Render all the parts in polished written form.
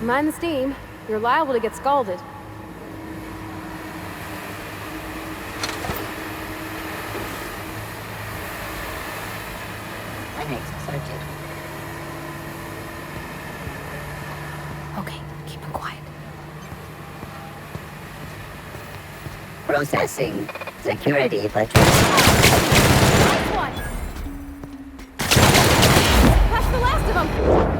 Mind the steam. You're liable to get scalded. My next subject. Okay, keep him quiet. Processing. Security but Nice one! That's the last of them!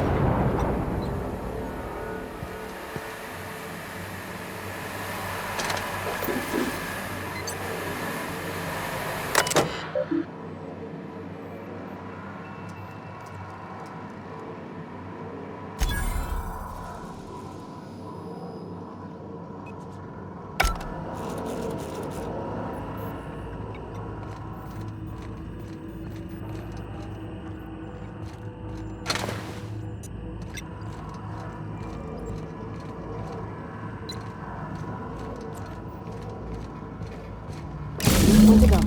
Where'd they go?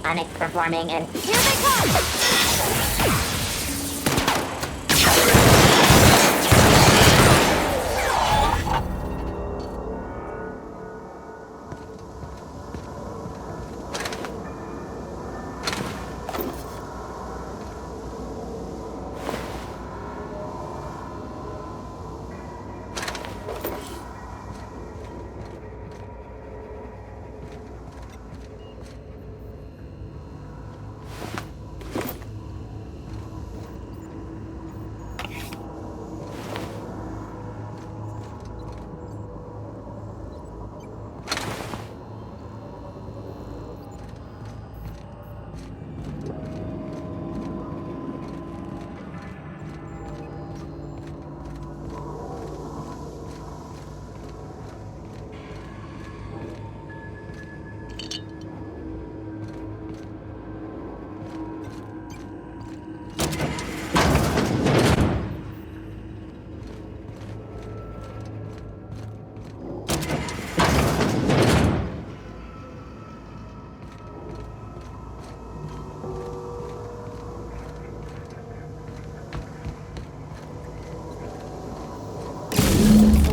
Onyx performing and Here they come!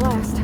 Last.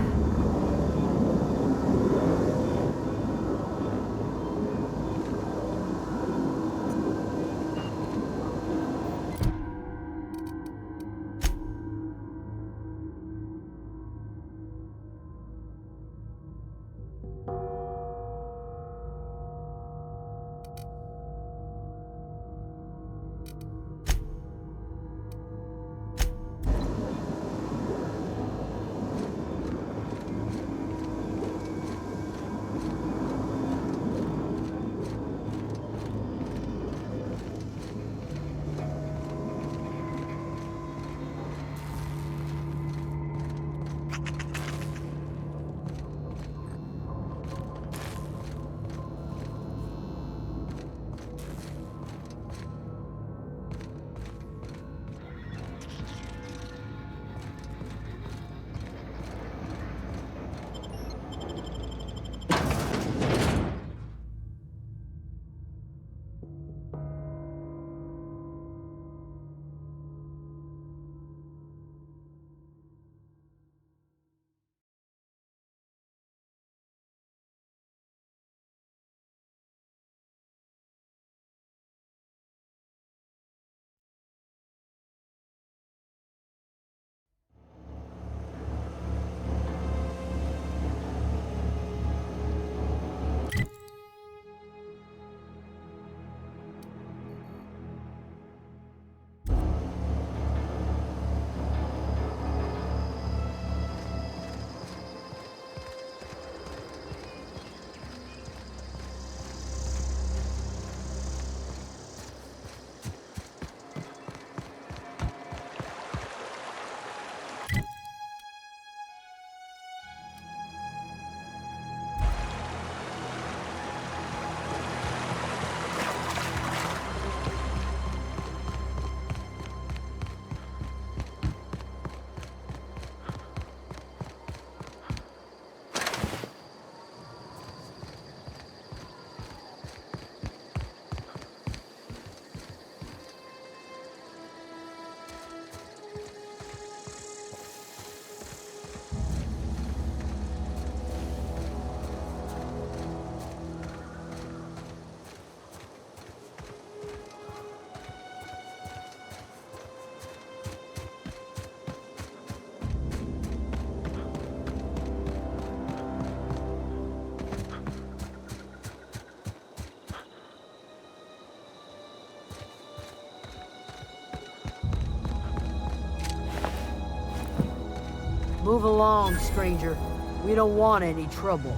Move along, stranger. We don't want any trouble.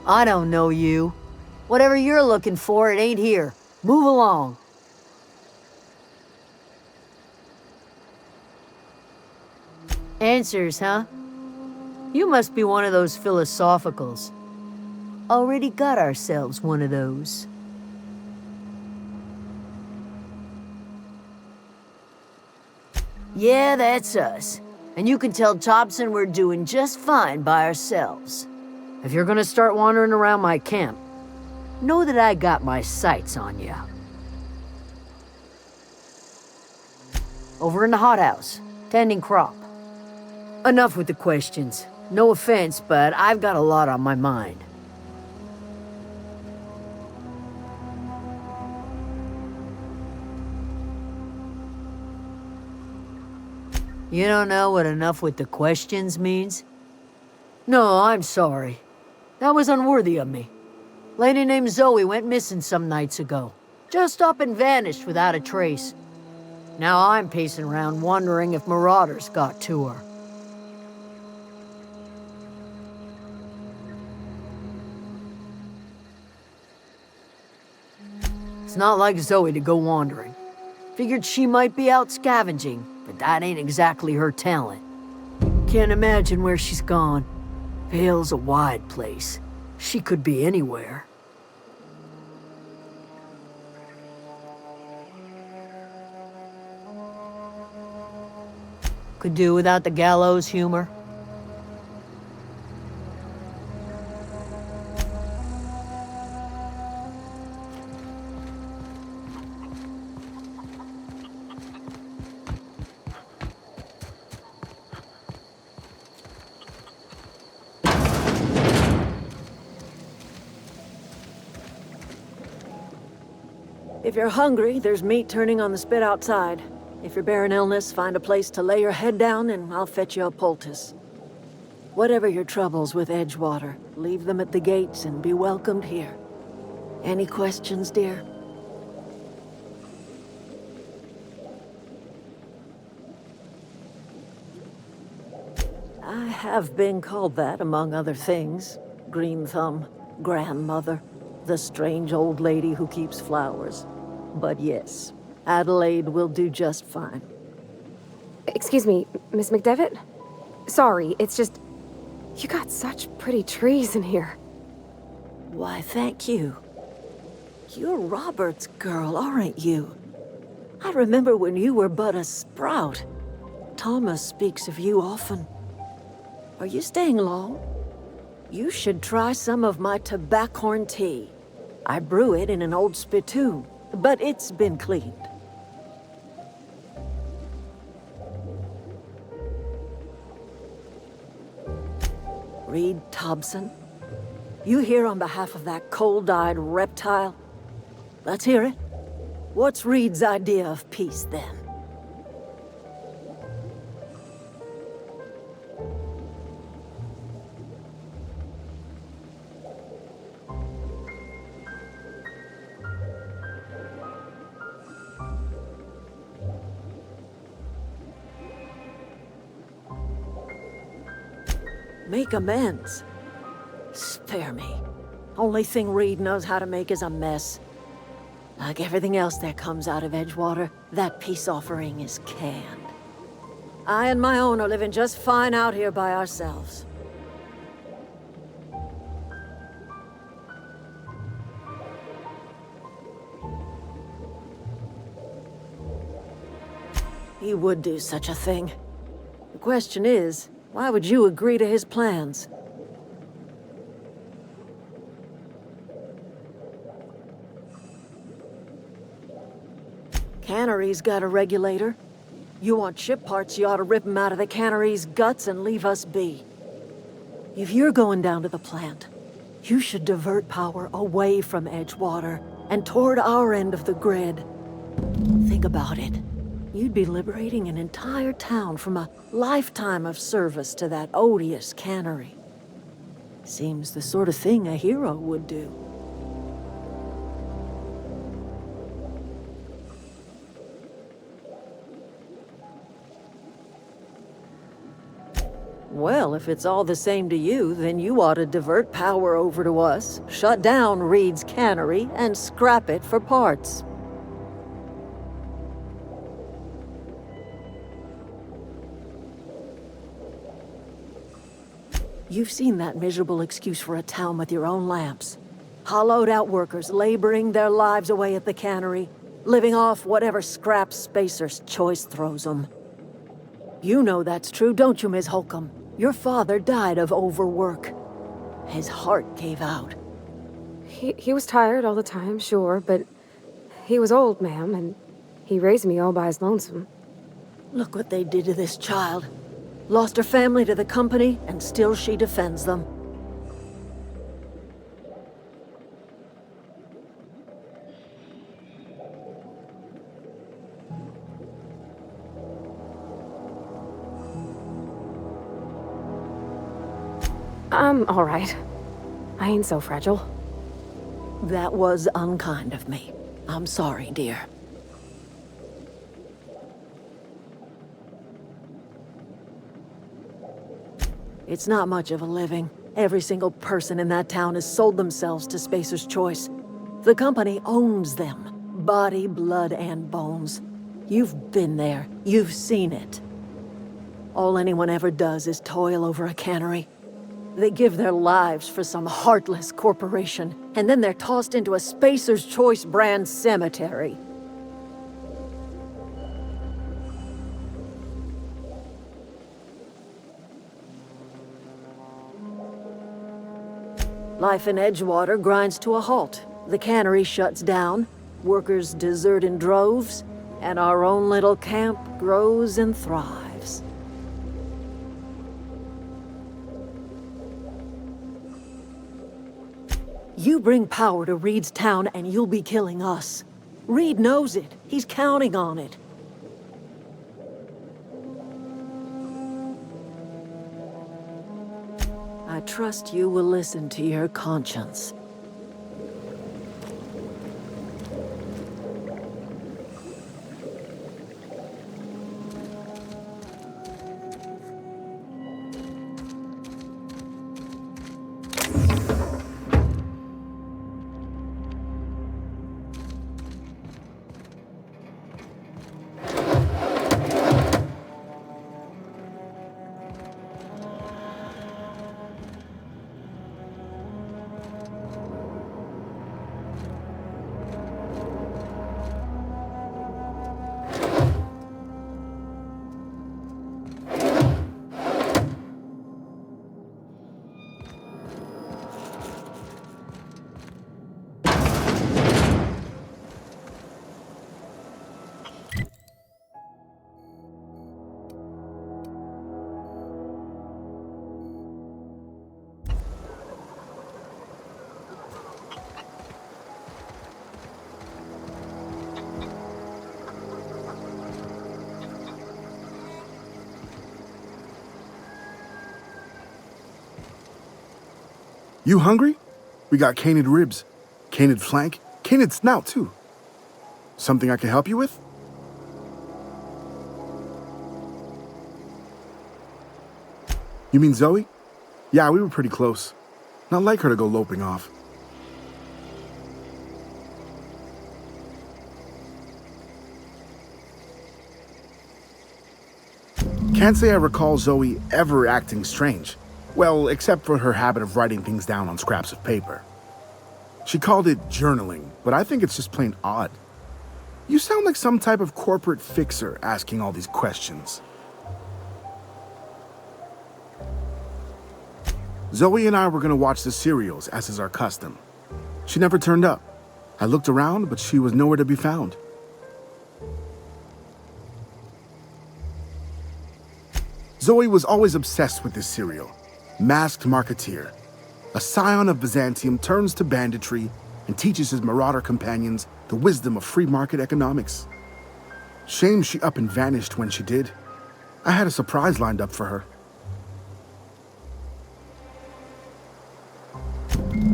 I don't know you. Whatever you're looking for, it ain't here. Move along. Answers, huh? You must be one of those philosophicals. Already got ourselves one of those. Yeah, that's us. And you can tell Thompson we're doing just fine by ourselves. If you're gonna start wandering around my camp, know that I got my sights on you. Over in the hothouse, tending crop. Enough with the questions. No offense, but I've got a lot on my mind. You don't know what enough with the questions means? No, I'm sorry. That was unworthy of me. Lady named Zoe went missing some nights ago. Just up and vanished without a trace. Now I'm pacing around wondering if marauders got to her. It's not like Zoe to go wandering. Figured she might be out scavenging, but that ain't exactly her talent. Can't imagine where she's gone. Vale's a wide place. She could be anywhere. Could do without the gallows humor. If you're hungry, there's meat turning on the spit outside. If you're bearing illness, find a place to lay your head down and I'll fetch you a poultice. Whatever your troubles with Edgewater, leave them at the gates and be welcomed here. Any questions, dear? I have been called that, among other things. Green Thumb, grandmother, the strange old lady who keeps flowers. But yes, Adelaide will do just fine. Excuse me, Miss McDevitt? Sorry, it's just... You got such pretty trees in here. Why, thank you. You're Robert's girl, aren't you? I remember when you were but a sprout. Thomas speaks of you often. Are you staying long? You should try some of my tobaccorn tea. I brew it in an old spittoon, but it's been cleaned. Reed Thompson? You here on behalf of that cold-eyed reptile? Let's hear it. What's Reed's idea of peace, then? Make amends. Spare me. Only thing Reed knows how to make is a mess. Like everything else that comes out of Edgewater, that peace offering is canned. I and my own are living just fine out here by ourselves. He would do such a thing. The question is, why would you agree to his plans? Cannery's got a regulator. You want ship parts, you ought to rip 'em out of the cannery's guts and leave us be. If you're going down to the plant, you should divert power away from Edgewater and toward our end of the grid. Think about it. You'd be liberating an entire town from a lifetime of service to that odious cannery. Seems the sort of thing a hero would do. Well, if it's all the same to you, then you ought to divert power over to us, shut down Reed's cannery, and scrap it for parts. You've seen that miserable excuse for a town with your own lamps. Hollowed out workers laboring their lives away at the cannery, living off whatever scrap Spacer's Choice throws them. You know that's true, don't you, Ms. Holcomb? Your father died of overwork. His heart gave out. He was tired all the time, sure, but he was old, ma'am, and he raised me all by his lonesome. Look what they did to this child. Lost her family to the company, and still she defends them. I'm all right. I ain't so fragile. That was unkind of me. I'm sorry, dear. It's not much of a living. Every single person in that town has sold themselves to Spacer's Choice. The company owns them. Body, blood, and bones. You've been there. You've seen it. All anyone ever does is toil over a cannery. They give their lives for some heartless corporation, and then they're tossed into a Spacer's Choice brand cemetery. Life in Edgewater grinds to a halt. The cannery shuts down, workers desert in droves, and our own little camp grows and thrives. You bring power to Reed's town and you'll be killing us. Reed knows it. He's counting on it. I trust you will listen to your conscience. You hungry? We got canid ribs, canid flank, canid snout too. Something I can help you with? You mean Zoe? Yeah, we were pretty close. Not like her to go loping off. Can't say I recall Zoe ever acting strange. Well, except for her habit of writing things down on scraps of paper. She called it journaling, but I think it's just plain odd. You sound like some type of corporate fixer asking all these questions. Zoe and I were gonna watch the serials, as is our custom. She never turned up. I looked around, but she was nowhere to be found. Zoe was always obsessed with this serial. Masked Marketeer. A scion of Byzantium turns to banditry and teaches his marauder companions the wisdom of free market economics. Shame she up and vanished when she did. I had a surprise lined up for her.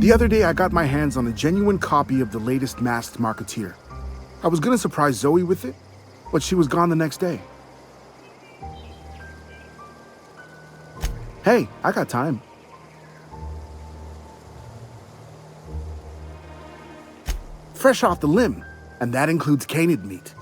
The other day I got my hands on a genuine copy of the latest Masked Marketeer. I was gonna surprise Zoe with it, but she was gone the next day. Hey, I got time. Fresh off the limb, and that includes canid meat.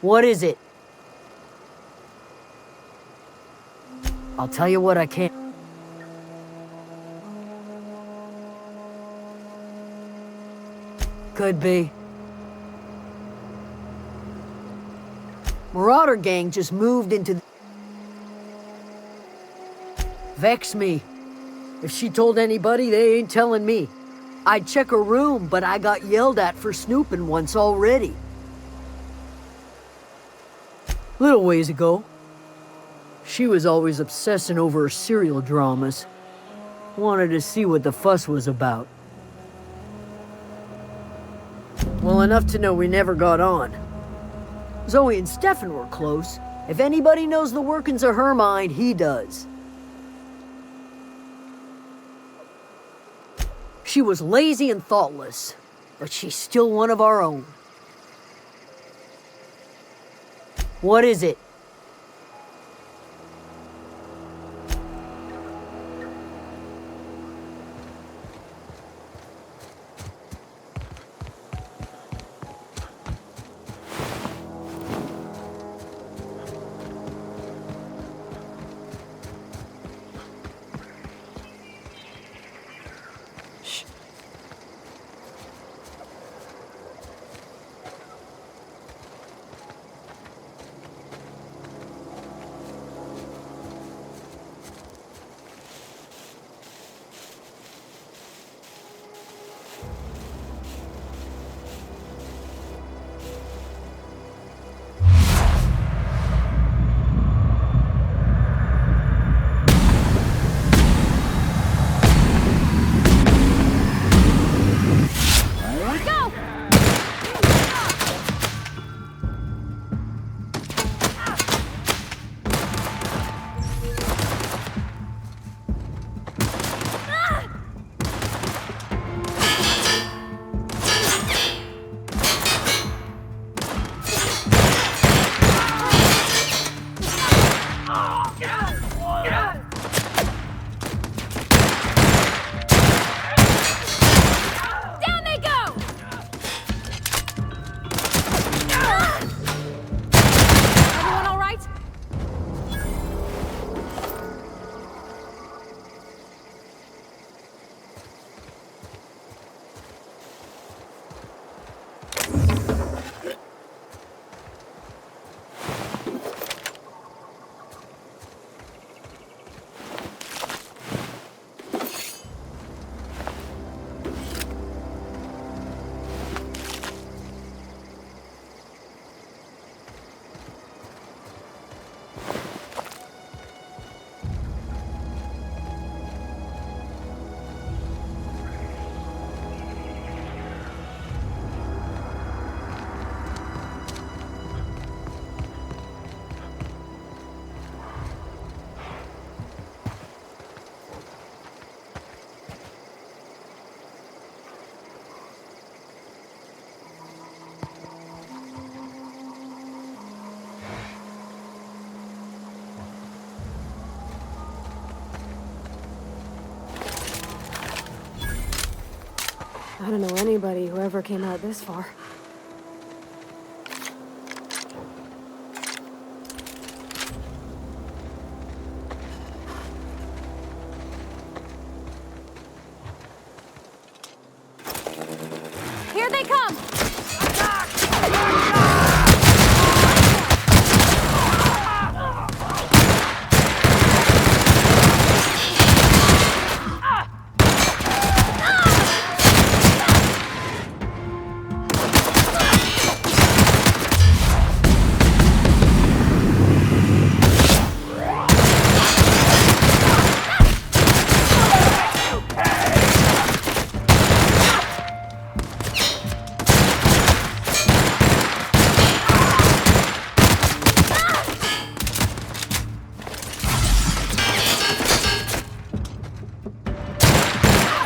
What is it? I'll tell you what I can. Could be. Marauder gang just moved into... Vex me. If she told anybody, they ain't telling me. I'd check her room, but I got yelled at for snooping once already. Little ways ago. She was always obsessing over her serial dramas. Wanted to see what the fuss was about. Well, enough to know we never got on. Zoe and Stefan were close. If anybody knows the workings of her mind, he does. She was lazy and thoughtless, but she's still one of our own. What is it? I don't know anybody who ever came out this far. Here they come!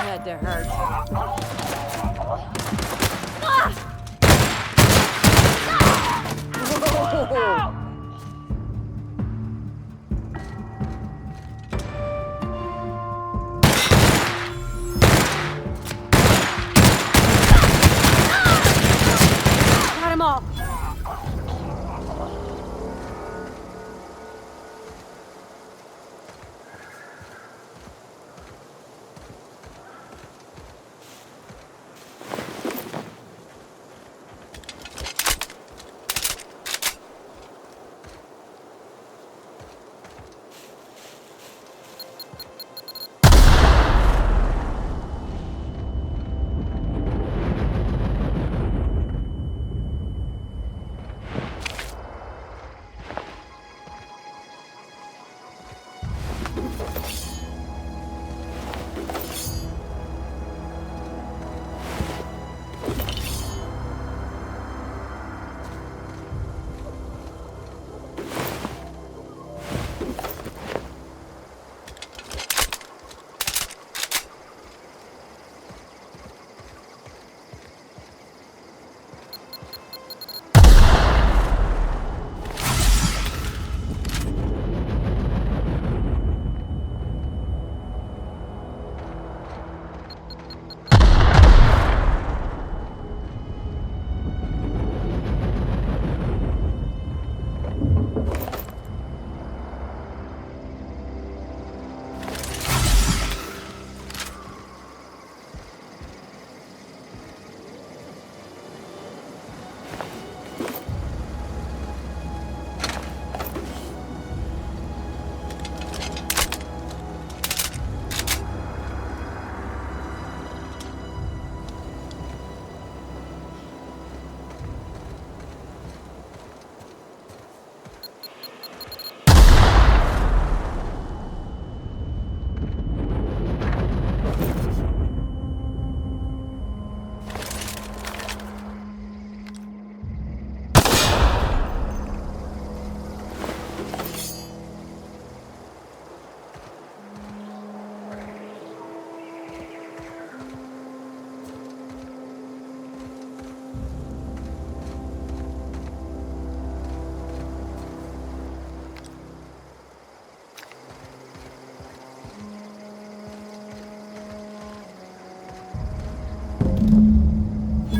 Had to hurt. Got 'em all!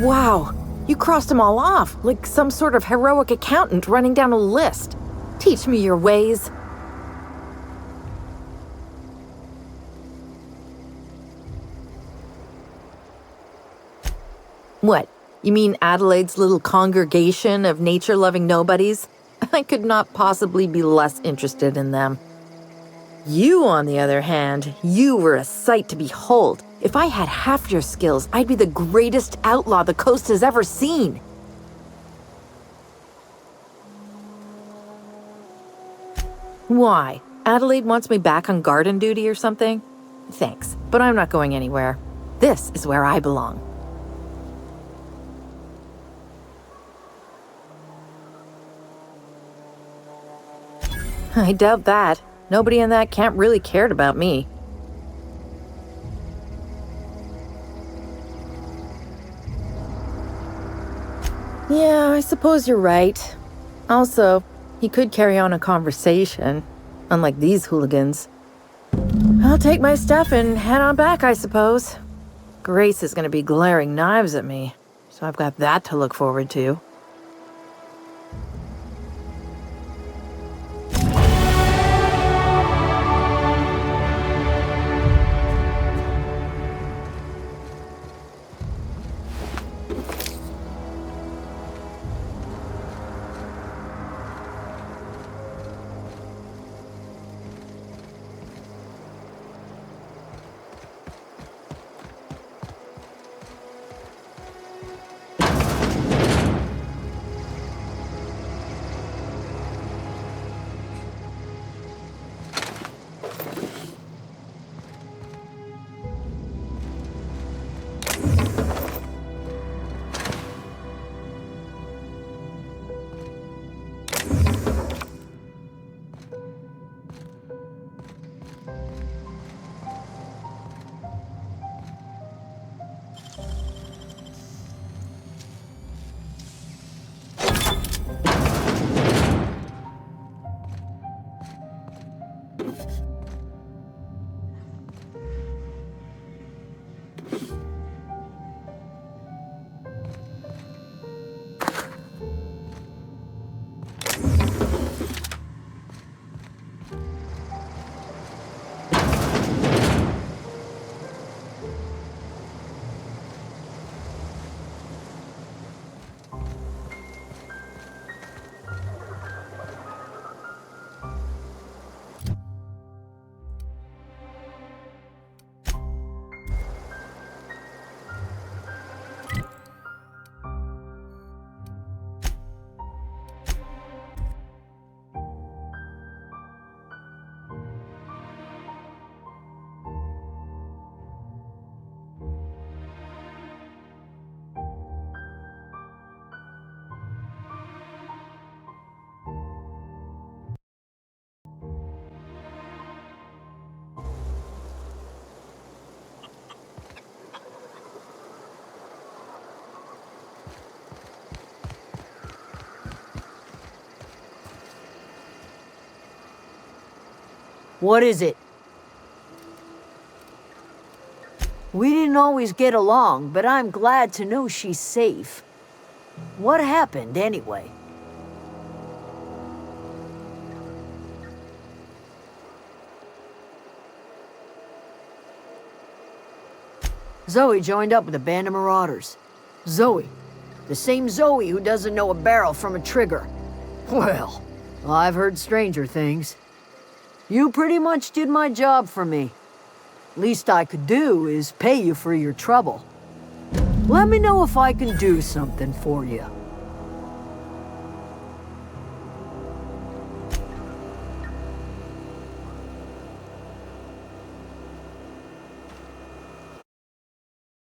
Wow, you crossed them all off, like some sort of heroic accountant running down a list. Teach me your ways. What? You mean Adelaide's little congregation of nature-loving nobodies? I could not possibly be less interested in them. You, on the other hand, you were a sight to behold. If I had half your skills, I'd be the greatest outlaw the coast has ever seen. Why? Adelaide wants me back on garden duty or something? Thanks, but I'm not going anywhere. This is where I belong. I doubt that. Nobody in that camp really cared about me. Yeah, I suppose you're right. Also, he could carry on a conversation, unlike these hooligans. I'll take my stuff and head on back, I suppose. Grace is gonna be glaring knives at me, so I've got that to look forward to. What is it? We didn't always get along, but I'm glad to know she's safe. What happened, anyway? Zoe joined up with a band of marauders. Zoe. The same Zoe who doesn't know a barrel from a trigger. Well, I've heard stranger things. You pretty much did my job for me. Least I could do is pay you for your trouble. Let me know if I can do something for you.